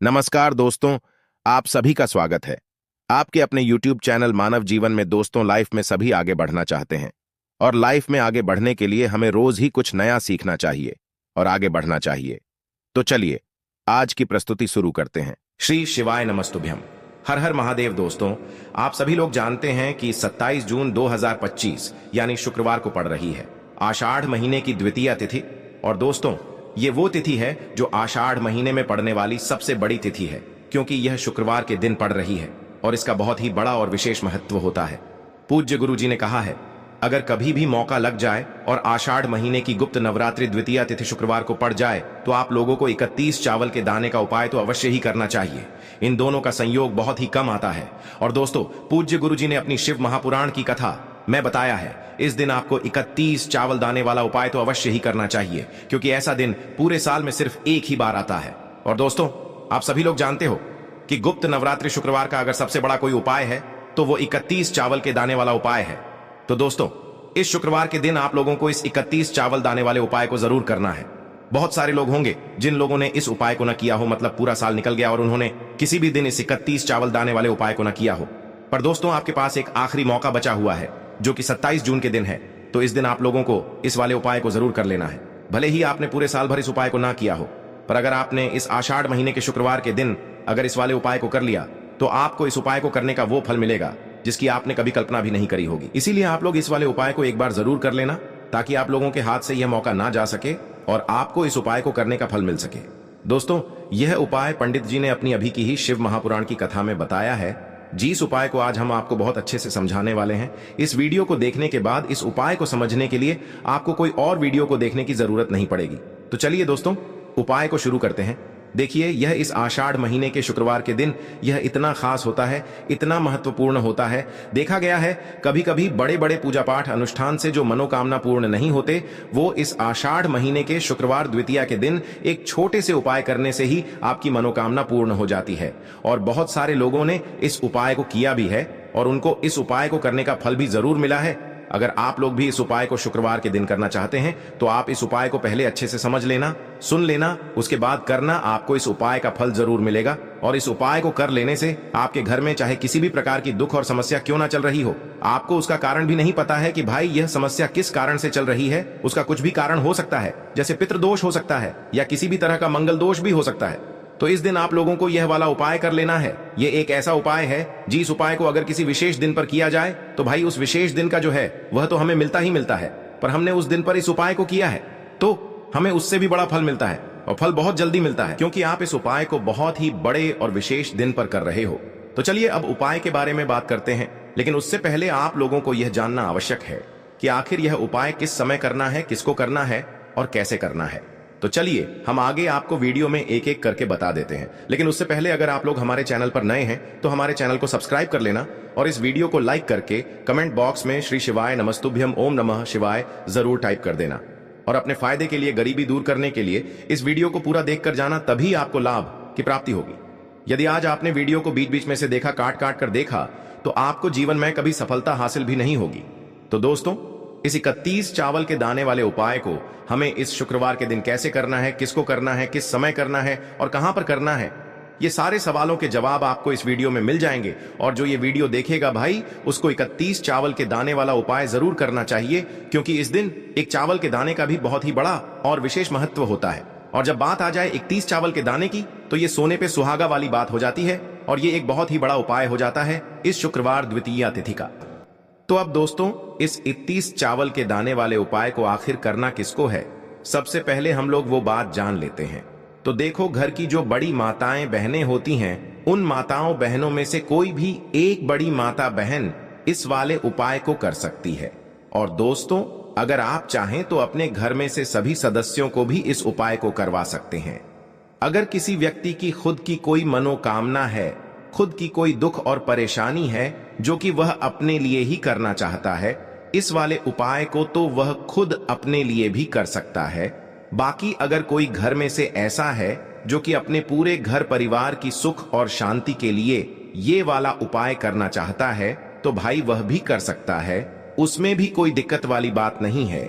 नमस्कार दोस्तों, आप सभी का स्वागत है। आपके अपने YouTube चैनल मानव जीवन में दोस्तों लाइफ में सभी आगे बढ़ना चाहते हैं और लाइफ में आगे बढ़ने के लिए हमें रोज ही कुछ नया सीखना चाहिए और आगे बढ़ना चाहिए। तो चलिए आज की प्रस्तुति शुरू करते हैं। श्री शिवाय नमस्तुभ्यम। हर हर महादेव। दोस्तों, आप सभी लोग जानते हैं कि 27 जून 2025 यानी शुक्रवार को पड़ रही है आषाढ़ महीने की द्वितीया तिथि। और दोस्तों, ये वो तिथि है जो आषाढ़ महीने में पड़ने वाली सबसे बड़ी तिथि है, क्योंकि यह शुक्रवार के दिन पड़ रही है और इसका बहुत ही बड़ा और विशेष महत्व होता है। पूज्य गुरु जी ने कहा है, अगर कभी भी मौका लग जाए और आषाढ़ महीने की गुप्त नवरात्रि द्वितीया तिथि शुक्रवार को पड़ जाए तो आप लोगों को 31 चावल के दाने का उपाय तो अवश्य ही करना चाहिए। इन दोनों का संयोग बहुत ही कम आता है। और दोस्तों, पूज्य गुरु जी ने अपनी शिव महापुराण की कथा मैं बताया है, इस दिन आपको 31 चावल दाने वाला उपाय तो अवश्य ही करना चाहिए, क्योंकि ऐसा दिन पूरे साल में सिर्फ एक ही बार आता है। और दोस्तों, आप सभी लोग जानते हो कि गुप्त नवरात्रि शुक्रवार का अगर सबसे बड़ा कोई उपाय है तो वो 31 चावल के दाने वाला उपाय है। तो दोस्तों, इस शुक्रवार के दिन आप लोगों को इस 31 चावल दाने वाले उपाय को जरूर करना है। बहुत सारे लोग होंगे जिन लोगों ने इस उपाय को न किया हो, मतलब पूरा साल निकल गया और उन्होंने किसी भी दिन इस 31 चावल दाने वाले उपाय को न किया हो। पर दोस्तों, आपके पास एक आखिरी मौका बचा हुआ है जो कि 27 जून के दिन है। तो इस दिन आप लोगों को इस वाले उपाय को जरूर कर लेना है। भले ही आपने पूरे साल भर इस उपाय को ना किया हो, पर अगर आपने इस आषाढ़ महीने के शुक्रवार के दिन अगर इस वाले उपाय को कर लिया तो आपको इस उपाय को करने का वो फल मिलेगा जिसकी आपने कभी कल्पना भी नहीं करी होगी। इसीलिए आप लोग इस वाले उपाय को एक बार जरूर कर लेना, ताकि आप लोगों के हाथ से यह मौका ना जा सके और आपको इस उपाय को करने का फल मिल सके। दोस्तों, यह उपाय पंडित जी ने अपनी अभी की ही शिव महापुराण की कथा में बताया है। जिस उपाय को आज हम आपको बहुत अच्छे से समझाने वाले हैं, इस वीडियो को देखने के बाद इस उपाय को समझने के लिए आपको कोई और वीडियो को देखने की जरूरत नहीं पड़ेगी। तो चलिए दोस्तों, उपाय को शुरू करते हैं। देखिए, यह इस आषाढ़ महीने के शुक्रवार के दिन यह इतना खास होता है, इतना महत्वपूर्ण होता है। देखा गया है कभी कभी बड़े बड़े पूजा पाठ अनुष्ठान से जो मनोकामना पूर्ण नहीं होते, वो इस आषाढ़ महीने के शुक्रवार द्वितीया के दिन एक छोटे से उपाय करने से ही आपकी मनोकामना पूर्ण हो जाती है। और बहुत सारे लोगों ने इस उपाय को किया भी है और उनको इस उपाय को करने का फल भी जरूर मिला है। अगर आप लोग भी इस उपाय को शुक्रवार के दिन करना चाहते हैं तो आप इस उपाय को पहले अच्छे से समझ लेना, सुन लेना, उसके बाद करना। आपको इस उपाय का फल जरूर मिलेगा। और इस उपाय को कर लेने से आपके घर में चाहे किसी भी प्रकार की दुख और समस्या क्यों ना चल रही हो, आपको उसका कारण भी नहीं पता है कि भाई यह समस्या किस कारण से चल रही है, उसका कुछ भी कारण हो सकता है, जैसे पितृदोष हो सकता है या किसी भी तरह का मंगल दोष भी हो सकता है। तो इस दिन आप लोगों को यह वाला उपाय कर लेना है। ये एक ऐसा उपाय है जिस उपाय को अगर किसी विशेष दिन पर किया जाए तो भाई उस विशेष दिन का जो है वह तो हमें मिलता ही मिलता है, पर हमने उस दिन पर इस उपाय को किया है तो हमें उससे भी बड़ा फल मिलता है और फल बहुत जल्दी मिलता है, क्योंकि आप इस उपाय को बहुत ही बड़े और विशेष दिन पर कर रहे हो। तो चलिए अब उपाय के बारे में बात करते हैं, लेकिन उससे पहले आप लोगों को यह जानना आवश्यक है कि आखिर यह उपाय किस समय करना है, किसको करना है और कैसे करना है। तो चलिए हम आगे आपको वीडियो में एक एक करके बता देते हैं। लेकिन उससे पहले अगर आप लोग हमारे चैनल पर नए हैं तो हमारे चैनल को सब्सक्राइब कर लेना और इस वीडियो को लाइक करके कमेंट बॉक्स में श्री शिवाय नमस्तुभ्यम ओम नमः शिवाय जरूर टाइप कर देना। और अपने फायदे के लिए, गरीबी दूर करने के लिए इस वीडियो को पूरा देख कर जाना, तभी आपको लाभ की प्राप्ति होगी। यदि आज आपने वीडियो को बीच बीच में से देखा, काट काट कर देखा, तो आपको जीवन में कभी सफलता हासिल भी नहीं होगी। तो दोस्तों, इस 31 चावल के दाने वाले उपाय को हमें इस शुक्रवार के दिन कैसे करना है, किसको करना है, किस समय करना है और कहां पर करना है, ये सारे सवालों के जवाब आपको इस वीडियो में मिल जाएंगे। और जो ये वीडियो देखेगा भाई, उसको 31 चावल के दाने वाला उपाय जरूर करना चाहिए, क्योंकि इस दिन एक चावल के दाने का भी बहुत ही बड़ा और विशेष महत्व होता है। और जब बात आ जाए 31 चावल के दाने की, तो ये सोने पे सुहागा वाली बात हो जाती है और ये एक बहुत ही बड़ा उपाय हो जाता है इस शुक्रवार द्वितीया तिथि का। तो अब दोस्तों, इस 31 चावल के दाने वाले उपाय को आखिर करना किसको है, सबसे पहले हम लोग वो बात जान लेते हैं। तो देखो, घर की जो बड़ी माताएं बहनें होती हैं, उन माताओं बहनों में से कोई भी एक बड़ी माता बहन इस वाले उपाय को कर सकती है। और दोस्तों, अगर आप चाहें तो अपने घर में से सभी सदस्यों को भी इस उपाय को करवा सकते हैं। अगर किसी व्यक्ति की खुद की कोई मनोकामना है, खुद की कोई दुख और परेशानी है जो कि वह अपने लिए ही करना चाहता है, इस वाले उपाय को तो वह खुद अपने लिए भी कर सकता है। बाकी अगर कोई घर में से ऐसा है जो कि अपने पूरे घर परिवार की सुख और शांति के लिए ये वाला उपाय करना चाहता है, तो भाई वह भी कर सकता है, उसमें भी कोई दिक्कत वाली बात नहीं है।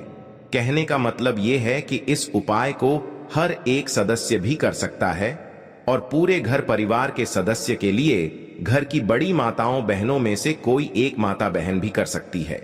कहने का मतलब यह है कि इस उपाय को हर एक सदस्य भी कर सकता है। और पूरे घर परिवार के सदस्य के लिए घर की बड़ी माताओं बहनों में से कोई एक माता बहन भी कर सकती है।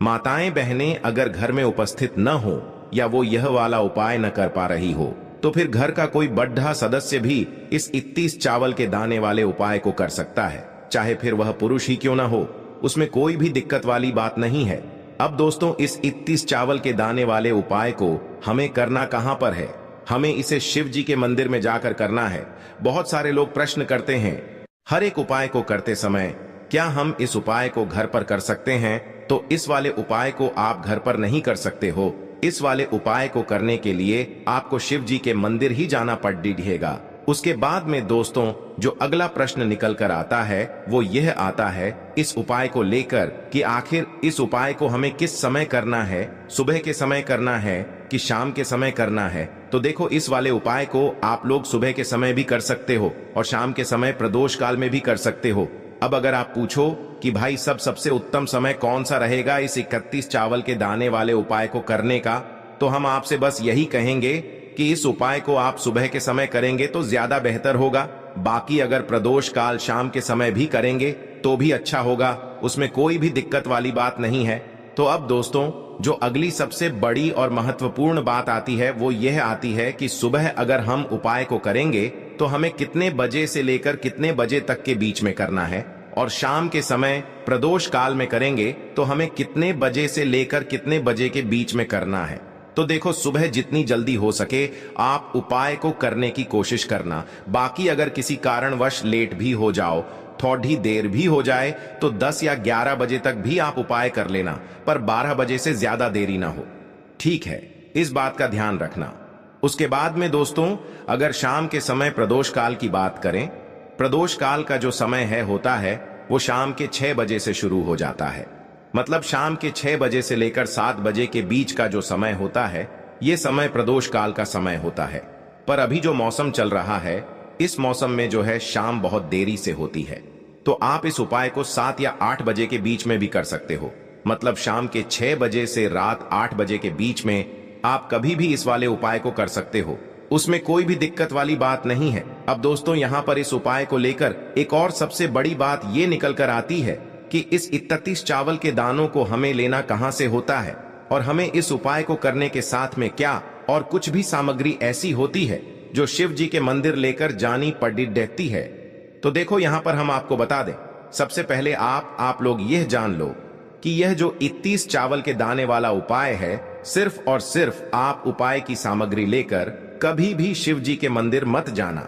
माताएं बहनें अगर घर में उपस्थित न हो या वो यह वाला उपाय न कर पा रही हो तो फिर घर का कोई बड़ा सदस्य भी इस 31 चावल के दाने वाले उपाय को कर सकता है, चाहे फिर वह पुरुष ही क्यों ना हो, उसमें कोई भी दिक्कत वाली बात नहीं है। अब दोस्तों, इस 31 चावल के दाने वाले उपाय को हमें करना कहां पर है? हमें इसे शिव जी के मंदिर में जाकर करना है। बहुत सारे लोग प्रश्न करते हैं, हर एक उपाय को करते समय क्या हम इस उपाय को घर पर कर सकते हैं? तो इस वाले उपाय को आप घर पर नहीं कर सकते हो। इस वाले उपाय को करने के लिए आपको शिव जी के मंदिर ही जाना पड़ेगा। उसके बाद में दोस्तों, जो अगला प्रश्न निकल कर आता है वो यह आता है इस उपाय को लेकर कि आखिर इस उपाय को हमें किस समय करना है, सुबह के समय करना है कि शाम के समय करना है? तो देखो, इस वाले उपाय को आप लोग सुबह के समय भी कर सकते हो और शाम के समय प्रदोष काल में भी कर सकते हो। अब अगर आप पूछो कि भाई सबसे उत्तम समय कौन सा रहेगा इस 31 चावल के दाने वाले उपाय को करने का, तो हम आपसे बस यही कहेंगे कि इस उपाय को आप सुबह के समय करेंगे तो ज्यादा बेहतर होगा। बाकी अगर प्रदोष काल शाम के समय भी करेंगे तो भी अच्छा होगा, उसमें कोई भी दिक्कत वाली बात नहीं है। तो अब दोस्तों, जो अगली सबसे बड़ी और महत्वपूर्ण बात आती है वो यह आती है कि सुबह अगर हम उपाय को करेंगे तो हमें कितने बजे से लेकर कितने बजे तक के बीच में करना है, और शाम के समय प्रदोष काल में करेंगे तो हमें कितने बजे से लेकर कितने बजे के बीच में करना है। तो देखो, सुबह जितनी जल्दी हो सके आप उपाय को करने की कोशिश करना। बाकी अगर किसी कारणवश लेट भी हो जाओ, थोड़ी देर भी हो जाए तो 10 या 11 बजे तक भी आप उपाय कर लेना, पर 12 बजे से ज्यादा देरी ना हो, ठीक है? इस बात का ध्यान रखना। उसके बाद में दोस्तों, अगर शाम के समय प्रदोष काल की बात करें, प्रदोष काल का जो समय होता है वो शाम के 6 बजे से शुरू हो जाता है। मतलब शाम के 6 बजे से लेकर 7 बजे के बीच का जो समय होता है ये समय प्रदोष काल का समय होता है। पर अभी जो मौसम चल रहा है, इस मौसम में जो है शाम बहुत देरी से होती है, तो आप इस उपाय को 7 या 8 बजे के बीच में भी कर सकते हो। मतलब शाम के 6 बजे से रात 8 बजे के बीच में आप कभी भी इस वाले उपाय को कर सकते हो, उसमें कोई भी दिक्कत वाली बात नहीं है। अब दोस्तों, यहाँ पर इस उपाय को लेकर एक और सबसे बड़ी बात ये निकल कर आती है कि इस 31 चावल के दानों को हमें लेना कहां से होता है, और हमें इस उपाय को करने के साथ में क्या और कुछ भी सामग्री ऐसी होती है जो शिव जी के मंदिर लेकर जानी पड़ती है। तो देखो, यहां पर हम आपको बता दें, सबसे पहले आप लोग यह जान लो कि यह जो 31 चावल के दाने वाला उपाय है, सिर्फ और सिर्फ आप उपाय की सामग्री लेकर कभी भी शिव जी के मंदिर मत जाना,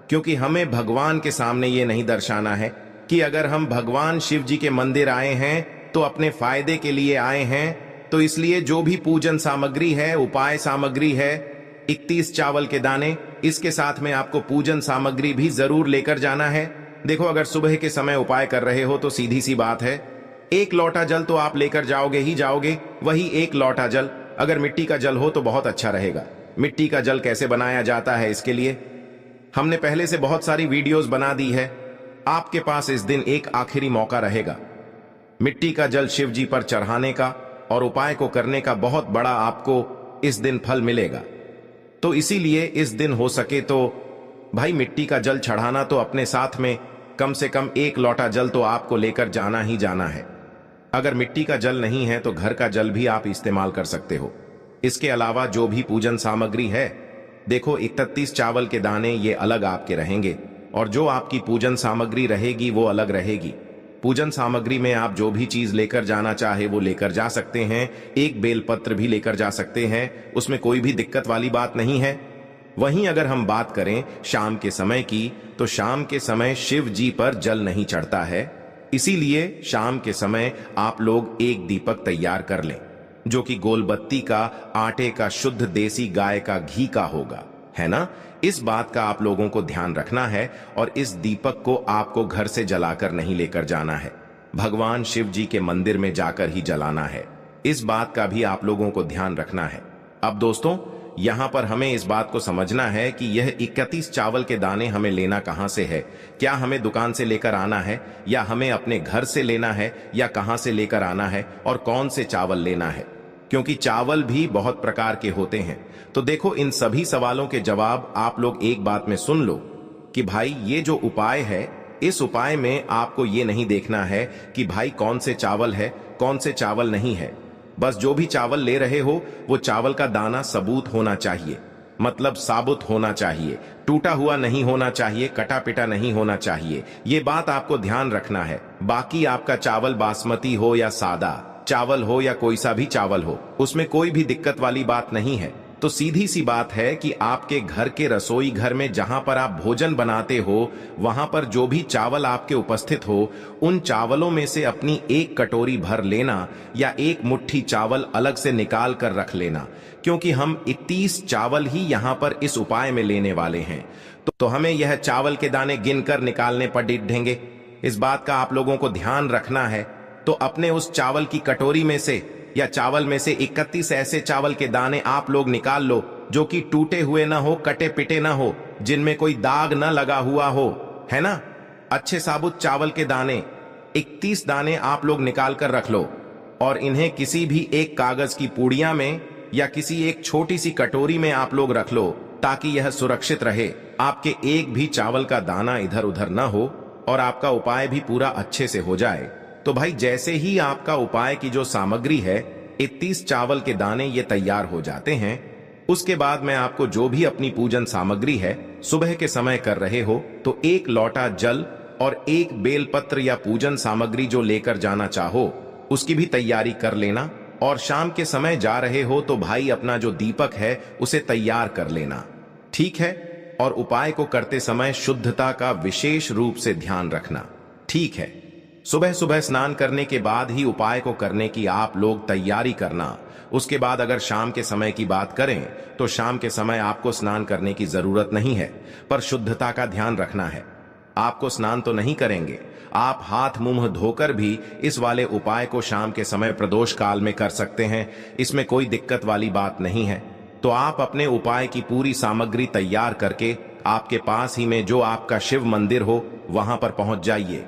क्योंकि हमें भगवान के सामने ये नहीं दर्शाना है कि अगर हम भगवान शिव जी के मंदिर आए हैं तो अपने फायदे के लिए आए हैं। तो इसलिए जो भी पूजन सामग्री है, उपाय सामग्री है, 31 चावल के दाने, इसके साथ में आपको पूजन सामग्री भी जरूर लेकर जाना है। देखो, अगर सुबह के समय उपाय कर रहे हो तो सीधी सी बात है, 1 लोटा जल तो आप लेकर जाओगे ही जाओगे। वही 1 लोटा जल अगर मिट्टी का जल हो तो बहुत अच्छा रहेगा। मिट्टी का जल कैसे बनाया जाता है, इसके लिए हमने पहले से बहुत सारी वीडियोस बना दी है। आपके पास इस दिन एक आखिरी मौका रहेगा मिट्टी का जल शिव जी पर चढ़ाने का, और उपाय को करने का बहुत बड़ा आपको इस दिन फल मिलेगा। तो इसीलिए इस दिन हो सके तो भाई मिट्टी का जल चढ़ाना तो अपने साथ में कम से कम 1 लोटा जल तो आपको लेकर जाना ही जाना है। अगर मिट्टी का जल नहीं है तो घर का जल भी आप इस्तेमाल कर सकते हो। इसके अलावा जो भी पूजन सामग्री है, देखो 31 चावल के दाने ये अलग आपके रहेंगे, और जो आपकी पूजन सामग्री रहेगी वो अलग रहेगी। पूजन सामग्री में आप जो भी चीज लेकर जाना चाहे वो लेकर जा सकते हैं। एक बेलपत्र भी लेकर जा सकते हैं, उसमें कोई भी दिक्कत वाली बात नहीं है। वहीं अगर हम बात करें शाम के समय की, तो शाम के समय शिव जी पर जल नहीं चढ़ता है, इसीलिए शाम के समय आप लोग एक दीपक तैयार कर लें, जो कि गोलबत्ती का, आटे का, शुद्ध देसी गाय का घी का होगा, है ना? इस बात का आप लोगों को ध्यान रखना है, और इस दीपक को आपको घर से जलाकर नहीं लेकर जाना है, भगवान शिव जी के मंदिर में जाकर ही जलाना है। इस बात का भी आप लोगों को ध्यान रखना है। अब दोस्तों, यहां पर हमें इस बात को समझना है कि यह 31 चावल के दाने हमें लेना कहां से है। क्या हमें दुकान से लेकर आना है, या हमें अपने घर से लेना है, या कहां से लेकर आना है, और कौन से चावल लेना है? क्योंकि चावल भी बहुत प्रकार के होते हैं। तो देखो, इन सभी सवालों के जवाब आप लोग एक बात में सुन लो कि भाई ये जो उपाय है, इस उपाय में आपको ये नहीं देखना है कि भाई कौन से चावल है, कौन से चावल नहीं है। बस जो भी चावल ले रहे हो वो चावल का दाना सबूत होना चाहिए, मतलब साबुत होना चाहिए, टूटा हुआ नहीं होना चाहिए, कटा पिटा नहीं होना चाहिए। ये बात आपको ध्यान रखना है। बाकी आपका चावल बासमती हो या सादा चावल हो या कोई सा भी चावल हो, उसमें कोई भी दिक्कत वाली बात नहीं है। तो सीधी सी बात है कि आपके घर के रसोई घर में जहां पर आप भोजन बनाते हो, वहां पर जो भी चावल आपके उपस्थित हो, उन चावलों में से अपनी एक कटोरी भर लेना या एक मुट्ठी चावल अलग से निकाल कर रख लेना, क्योंकि हम 31 चावल ही यहाँ पर इस उपाय में लेने वाले हैं। तो हमें यह चावल के दाने गिनकर निकालने पर डिढेंगे। इस बात का आप लोगों को ध्यान रखना है। तो अपने उस चावल की कटोरी में से या चावल में से 31 ऐसे चावल के दाने आप लोग निकाल लो जो कि टूटे हुए ना हो, कटे पिटे ना हो, जिनमें कोई दाग ना लगा हुआ हो, है ना। अच्छे साबुत चावल के दाने 31 दाने आप लोग निकाल कर रख लो और इन्हें किसी भी एक कागज की पुड़िया में या किसी एक छोटी सी कटोरी में आप लोग रख लो, ताकि यह सुरक्षित रहे, आपके एक भी चावल का दाना इधर उधर ना हो और आपका उपाय भी पूरा अच्छे से हो जाए। तो भाई जैसे ही आपका उपाय की जो सामग्री है, 31 चावल के दाने ये तैयार हो जाते हैं, उसके बाद मैं आपको जो भी अपनी पूजन सामग्री है सुबह के समय कर रहे हो, तो 1 लोटा जल और 1 बेलपत्र या पूजन सामग्री जो लेकर जाना चाहो उसकी भी तैयारी कर लेना। और शाम के समय जा रहे हो तो भाई अपना जो दीपक है उसे तैयार कर लेना, ठीक है। और उपाय को करते समय शुद्धता का विशेष रूप से ध्यान रखना, ठीक है। सुबह सुबह स्नान करने के बाद ही उपाय को करने की आप लोग तैयारी करना। उसके बाद अगर शाम के समय की बात करें तो शाम के समय आपको स्नान करने की जरूरत नहीं है, पर शुद्धता का ध्यान रखना है। आपको स्नान तो नहीं करेंगे, आप हाथ मुंह धोकर भी इस वाले उपाय को शाम के समय प्रदोष काल में कर सकते हैं, इसमें कोई दिक्कत वाली बात नहीं है। तो आप अपने उपाय की पूरी सामग्री तैयार करके आपके पास ही में जो आपका शिव मंदिर हो वहां पर पहुंच जाइए।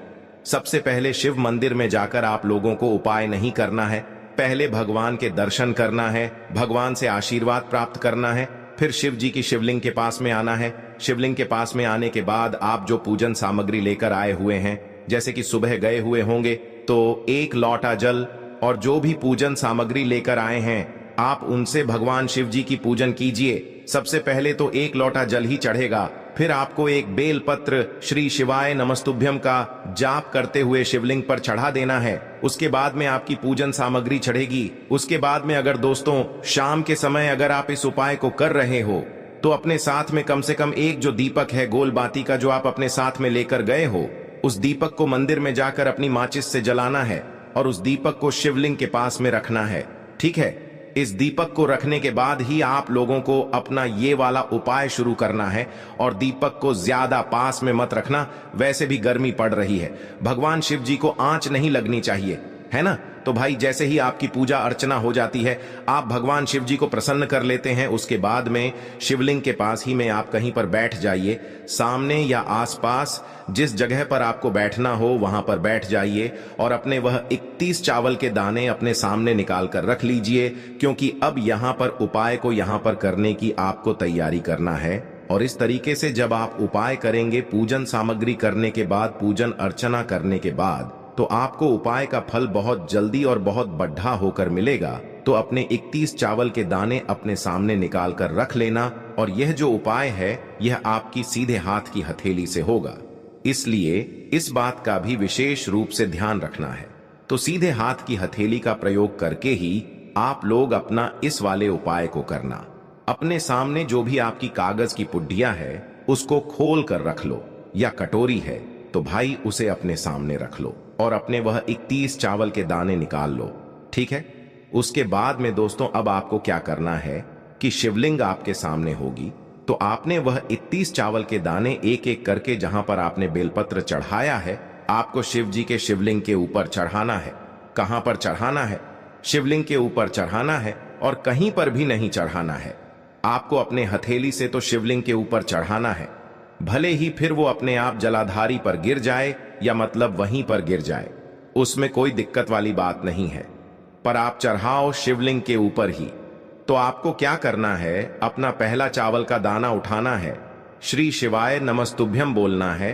सबसे पहले शिव मंदिर में जाकर आप लोगों को उपाय नहीं करना है, पहले भगवान के दर्शन करना है, भगवान से आशीर्वाद प्राप्त करना है, फिर शिव जी की शिवलिंग के पास में आना है। शिवलिंग के पास में आने के बाद आप जो पूजन सामग्री लेकर आए हुए हैं, जैसे कि सुबह गए हुए होंगे तो 1 लोटा जल और जो भी पूजन सामग्री लेकर आए हैं आप उनसे भगवान शिव जी की पूजन कीजिए। सबसे पहले तो 1 लोटा जल ही चढ़ेगा, फिर आपको 1 बेलपत्र श्री शिवाय नमस्तुभ्यम का जाप करते हुए शिवलिंग पर चढ़ा देना है। उसके बाद में आपकी पूजन सामग्री चढ़ेगी। उसके बाद में अगर दोस्तों शाम के समय अगर आप इस उपाय को कर रहे हो तो अपने साथ में कम से कम एक जो दीपक है गोल बाती का जो आप अपने साथ में लेकर गए हो, उस दीपक को मंदिर में जाकर अपनी माचिस से जलाना है और उस दीपक को शिवलिंग के पास में रखना है, ठीक है। इस दीपक को रखने के बाद ही आप लोगों को अपना ये वाला उपाय शुरू करना है और दीपक को ज्यादा पास में मत रखना, वैसे भी गर्मी पड़ रही है, भगवान शिव जी को आंच नहीं लगनी चाहिए, है ना। तो भाई जैसे ही आपकी पूजा अर्चना हो जाती है, आप भगवान शिव जी को प्रसन्न कर लेते हैं, उसके बाद में शिवलिंग के पास ही में आप कहीं पर बैठ जाइए। सामने या आसपास जिस जगह पर आपको बैठना हो वहां पर बैठ जाइए और अपने वह 31 चावल के दाने अपने सामने निकाल कर रख लीजिए, क्योंकि अब यहाँ पर उपाय को यहाँ पर करने की आपको तैयारी करना है। और इस तरीके से जब आप उपाय करेंगे, पूजन सामग्री करने के बाद, पूजन अर्चना करने के बाद, तो आपको उपाय का फल बहुत जल्दी और बहुत बढ़ा होकर मिलेगा। तो अपने 31 चावल के दाने अपने सामने निकाल कर रख लेना और यह जो उपाय है यह आपकी सीधे हाथ की हथेली से होगा, इसलिए इस बात का भी विशेष रूप से ध्यान रखना है। तो सीधे हाथ की हथेली का प्रयोग करके ही आप लोग अपना इस वाले उपाय को करना। अपने सामने जो भी आपकी कागज की पुड्डिया है उसको खोल कर रख लो, या कटोरी है तो भाई उसे अपने सामने रख लो और अपने वह 31 चावल के दाने निकाल लो, ठीक है। उसके बाद में दोस्तों अब आपको क्या करना है कि शिवलिंग आपके सामने होगी, तो आपने वह 31 चावल के दाने एक एक करके जहां पर आपने बेलपत्र चढ़ाया है, आपको शिव जी के शिवलिंग के ऊपर चढ़ाना है। कहां पर चढ़ाना है? शिवलिंग के ऊपर चढ़ाना है और कहीं पर भी नहीं चढ़ाना है। आपको अपने हथेली से तो शिवलिंग के ऊपर चढ़ाना है, भले ही फिर वो अपने आप जलाधारी पर गिर जाए या मतलब वहीं पर गिर जाए, उसमें कोई दिक्कत वाली बात नहीं है, पर आप चढ़ाओ शिवलिंग के ऊपर ही। तो आपको क्या करना है, अपना पहला चावल का दाना उठाना है, श्री शिवाय नमस्तुभ्यम बोलना है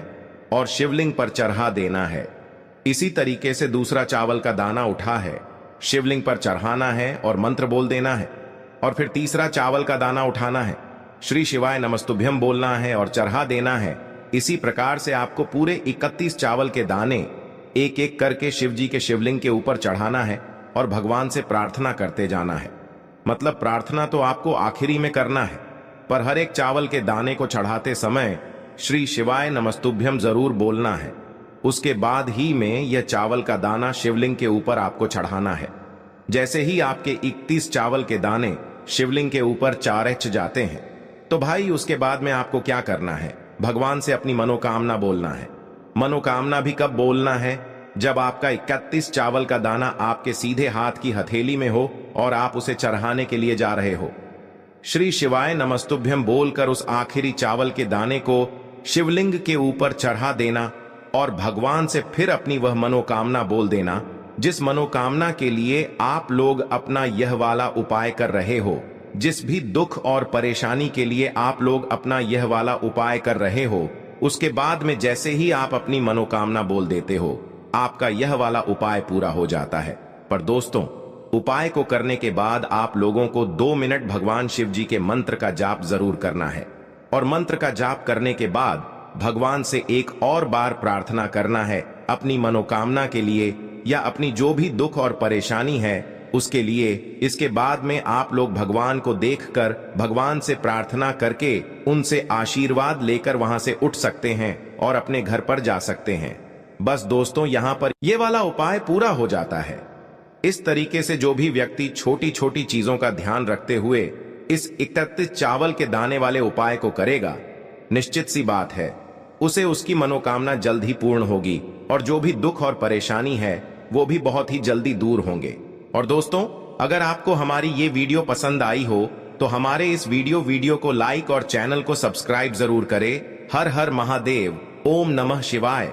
और शिवलिंग पर चढ़ा देना है। इसी तरीके से दूसरा चावल का दाना उठा है, शिवलिंग पर चढ़ाना है और मंत्र बोल देना है। और फिर तीसरा चावल का दाना उठाना है, श्री शिवाय नमस्तुभ्यम बोलना है और चढ़ा देना है। इसी प्रकार से आपको पूरे 31 चावल के दाने एक एक करके शिव जी के शिवलिंग के ऊपर चढ़ाना है और भगवान से प्रार्थना करते जाना है। मतलब प्रार्थना तो आपको आखिरी में करना है, पर हर एक चावल के दाने को चढ़ाते समय श्री शिवाय नमस्तुभ्यम जरूर बोलना है। उसके बाद ही में यह चावल का दाना शिवलिंग के ऊपर आपको चढ़ाना है। जैसे ही आपके 31 चावल के दाने शिवलिंग के ऊपर चारच जाते हैं, तो भाई उसके बाद में आपको क्या करना है, भगवान से अपनी मनोकामना बोलना है। मनोकामना भी कब बोलना है, जब आपका 31 चावल का दाना आपके सीधे हाथ की हथेली में हो और आप उसे चढ़ाने के लिए जा रहे हो। श्री शिवाय नमस्तुभ्यम बोलकर उस आखिरी चावल के दाने को शिवलिंग के ऊपर चढ़ा देना और भगवान से फिर अपनी वह मनोकामना बोल देना, जिस मनोकामना के लिए आप लोग अपना यह वाला उपाय कर रहे हो। जिस भी दुख और परेशानी के लिए आप लोग अपना यह वाला उपाय कर रहे हो, उसके बाद में जैसे ही आप अपनी मनोकामना बोल देते हो, आपका यह वाला उपाय पूरा हो जाता है। पर दोस्तों, उपाय को करने के बाद आप लोगों को 2 मिनट भगवान शिव जी के मंत्र का जाप जरूर करना है। और मंत्र का जाप करने के बाद भगवान से एक और बार प्रार्थना करना है अपनी मनोकामना के लिए या अपनी जो भी दुख और परेशानी है उसके लिए। इसके बाद में आप लोग भगवान को देखकर भगवान से प्रार्थना करके उनसे आशीर्वाद लेकर वहां से उठ सकते हैं और अपने घर पर जा सकते हैं। बस दोस्तों, यहां पर ये वाला उपाय पूरा हो जाता है। इस तरीके से जो भी व्यक्ति छोटी छोटी चीजों का ध्यान रखते हुए इस 31 चावल के दाने वाले उपाय को करेगा, निश्चित सी बात है उसे उसकी मनोकामना जल्द ही पूर्ण होगी और जो भी दुख और परेशानी है वो भी बहुत ही जल्दी दूर होंगे। और दोस्तों, अगर आपको हमारी ये वीडियो पसंद आई हो तो हमारे इस वीडियो को लाइक और चैनल को सब्सक्राइब जरूर करें। हर हर महादेव, ओम नमः शिवाय।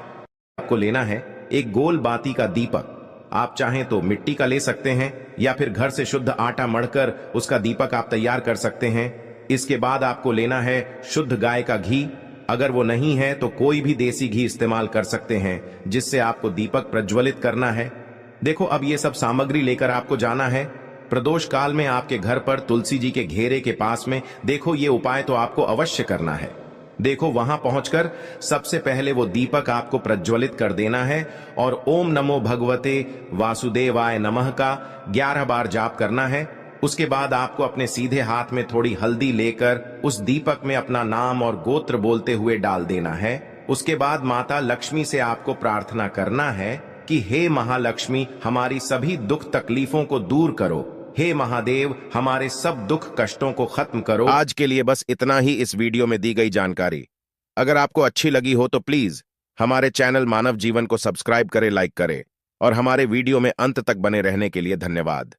आपको लेना है एक गोल बाती का दीपक। आप चाहें तो मिट्टी का ले सकते हैं या फिर घर से शुद्ध आटा मढ़कर उसका दीपक आप तैयार कर सकते हैं। इसके बाद आपको लेना है शुद्ध गाय का घी। अगर वो नहीं है तो कोई भी देसी घी इस्तेमाल कर सकते हैं, जिससे आपको दीपक प्रज्वलित करना है। देखो, अब ये सब सामग्री लेकर आपको जाना है प्रदोष काल में आपके घर पर तुलसी जी के घेरे के पास में। देखो, ये उपाय तो आपको अवश्य करना है। देखो, वहां पहुंचकर सबसे पहले वो दीपक आपको प्रज्वलित कर देना है और ओम नमो भगवते वासुदेवाय नमः का 11 बार जाप करना है। उसके बाद आपको अपने सीधे हाथ में थोड़ी हल्दी लेकर उस दीपक में अपना नाम और गोत्र बोलते हुए डाल देना है। उसके बाद माता लक्ष्मी से आपको प्रार्थना करना है कि हे महालक्ष्मी, हमारी सभी दुख तकलीफों को दूर करो। हे महादेव, हमारे सब दुख कष्टों को खत्म करो। आज के लिए बस इतना ही इस वीडियो में दी गई जानकारी। अगर आपको अच्छी लगी हो तो प्लीज हमारे चैनल मानव जीवन को सब्सक्राइब करें, लाइक करें और हमारे वीडियो में अंत तक बने रहने के लिए धन्यवाद।